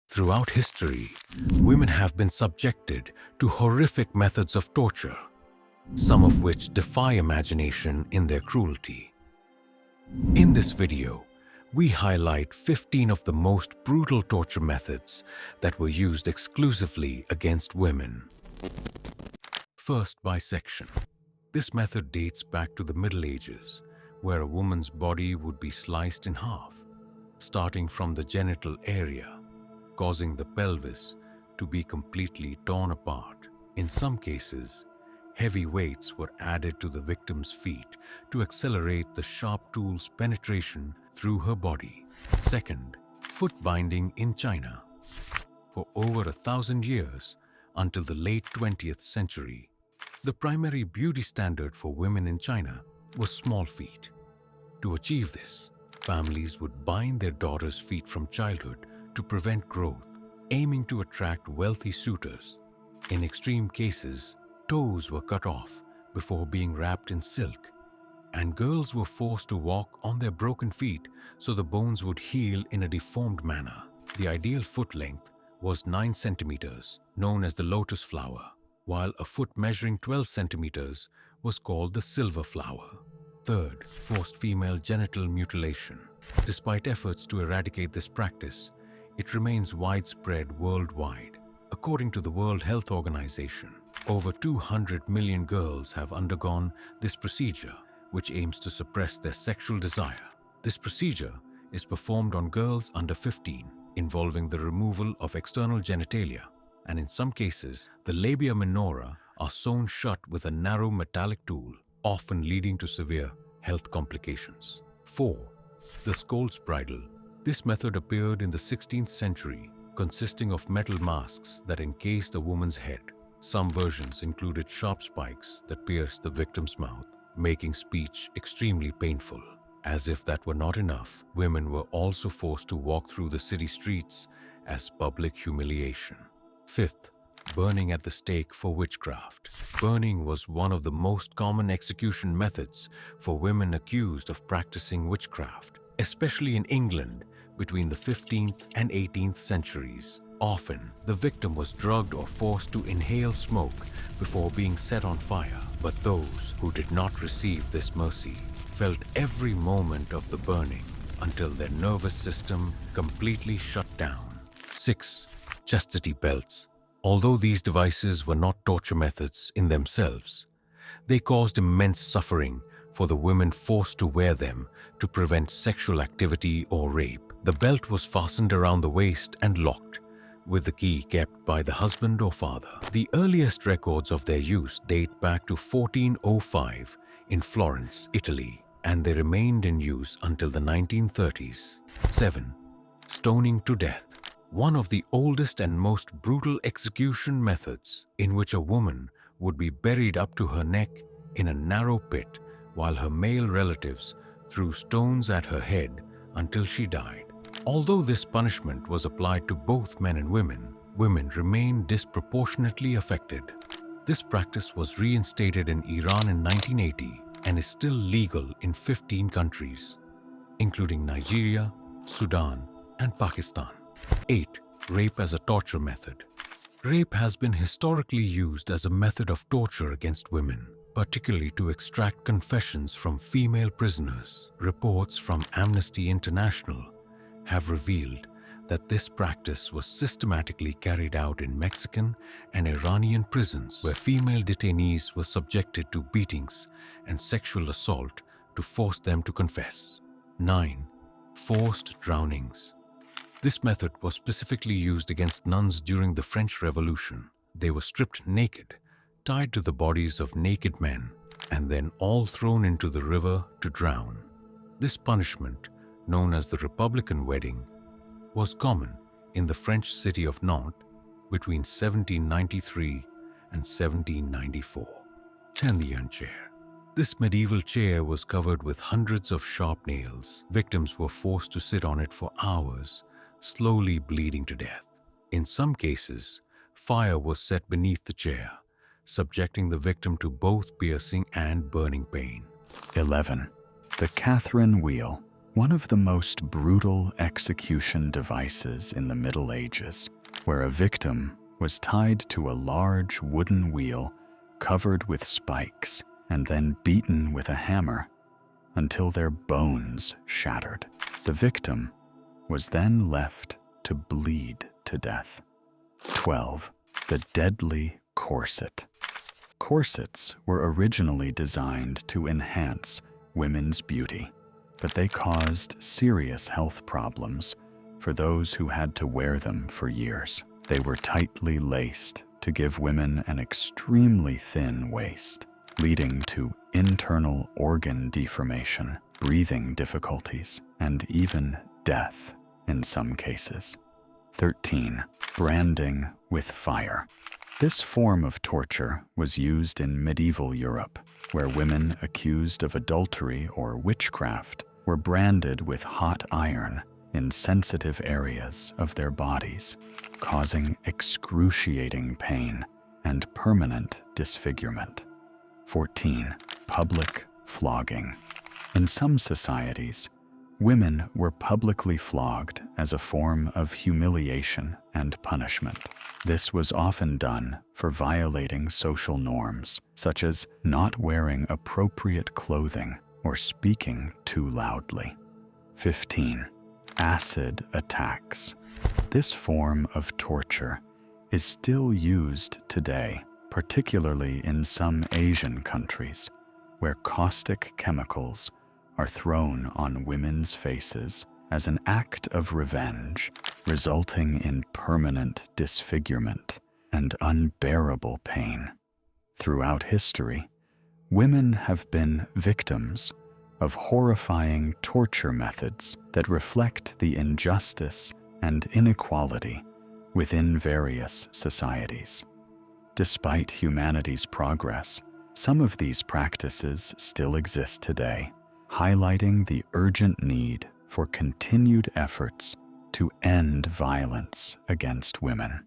Throughout history, women have been subjected to horrific methods of torture, some of which defy imagination in their cruelty. In this video, we highlight 15 of the most brutal torture methods that were used exclusively against women. First, bisection. This method dates back to the Middle Ages, where a woman's body would be sliced in half, starting from the genital area, causing the pelvis to be completely torn apart. In some cases, heavy weights were added to the victim's feet to accelerate the sharp tool's penetration through her body. Second, foot binding in China. For over 1,000 years, until the late 20th century, the primary beauty standard for women in China was small feet. To achieve this, families would bind their daughters' feet from childhood to prevent growth, aiming to attract wealthy suitors. In extreme cases, toes were cut off before being wrapped in silk, and girls were forced to walk on their broken feet so the bones would heal in a deformed manner. The ideal foot length was 9 centimeters, known as the lotus flower, while a foot measuring 12 centimeters was called the silver flower. Third, forced female genital mutilation. Despite efforts to eradicate this practice, it remains widespread worldwide. According to the World Health Organization, over 200 million girls have undergone this procedure, which aims to suppress their sexual desire. This procedure is performed on girls under 15, involving the removal of external genitalia, and in some cases, the labia minora are sewn shut with a narrow metallic tool, often leading to severe health complications. 4. The Scold's Bridle. This method appeared in the 16th century, consisting of metal masks that encased a woman's head. Some versions included sharp spikes that pierced the victim's mouth, making speech extremely painful. As if that were not enough, women were also forced to walk through the city streets as public humiliation. Fifth, burning at the stake for witchcraft. Burning was one of the most common execution methods for women accused of practicing witchcraft, especially in England between the 15th and 18th centuries. Often, the victim was drugged or forced to inhale smoke before being set on fire. But those who did not receive this mercy felt every moment of the burning until their nervous system completely shut down. 6. Chastity belts. Although these devices were not torture methods in themselves, they caused immense suffering for the women forced to wear them to prevent sexual activity or rape. The belt was fastened around the waist and locked, with the key kept by the husband or father. The earliest records of their use date back to 1405 in Florence, Italy, and they remained in use until the 1930s. 7. Stoning to death. One of the oldest and most brutal execution methods, in which a woman would be buried up to her neck in a narrow pit while her male relatives threw stones at her head until she died. Although this punishment was applied to both men and women, women remained disproportionately affected. This practice was reinstated in Iran in 1980 and is still legal in 15 countries, including Nigeria, Sudan, and Pakistan. 8. Rape as a torture method. Rape has been historically used as a method of torture against women, particularly to extract confessions from female prisoners. Reports from Amnesty International have revealed that this practice was systematically carried out in Mexican and Iranian prisons, where female detainees were subjected to beatings and sexual assault to force them to confess. 9. Forced drownings. This method was specifically used against nuns during the French Revolution. They were stripped naked, tied to the bodies of naked men, and then all thrown into the river to drown. This punishment, known as the Republican wedding, was common in the French city of Nantes between 1793 and 1794. 10. The chair. This medieval chair was covered with hundreds of sharp nails. Victims were forced to sit on it for hours, slowly bleeding to death. In some cases, fire was set beneath the chair, subjecting the victim to both piercing and burning pain. 11. The Catherine wheel. one of the most brutal execution devices in the Middle Ages, where a victim was tied to a large wooden wheel covered with spikes and then beaten with a hammer until their bones shattered. The victim was then left to bleed to death. 12. The deadly corset. Corsets were originally designed to enhance women's beauty, but they caused serious health problems for those who had to wear them for years. They were tightly laced to give women an extremely thin waist, leading to internal organ deformation, breathing difficulties, and even death in some cases. 13. Branding with fire. This form of torture was used in medieval Europe, where women accused of adultery or witchcraft were branded with hot iron in sensitive areas of their bodies, causing excruciating pain and permanent disfigurement. 14. Public flogging. In some societies, women were publicly flogged as a form of humiliation and punishment. This was often done for violating social norms, such as not wearing appropriate clothing or speaking too loudly. 15. Acid attacks. This form of torture is still used today, particularly in some Asian countries, where caustic chemicals are thrown on women's faces as an act of revenge, resulting in permanent disfigurement and unbearable pain. Throughout history, women have been victims of horrifying torture methods that reflect the injustice and inequality within various societies. Despite humanity's progress, some of these practices still exist today, highlighting the urgent need for continued efforts to end violence against women.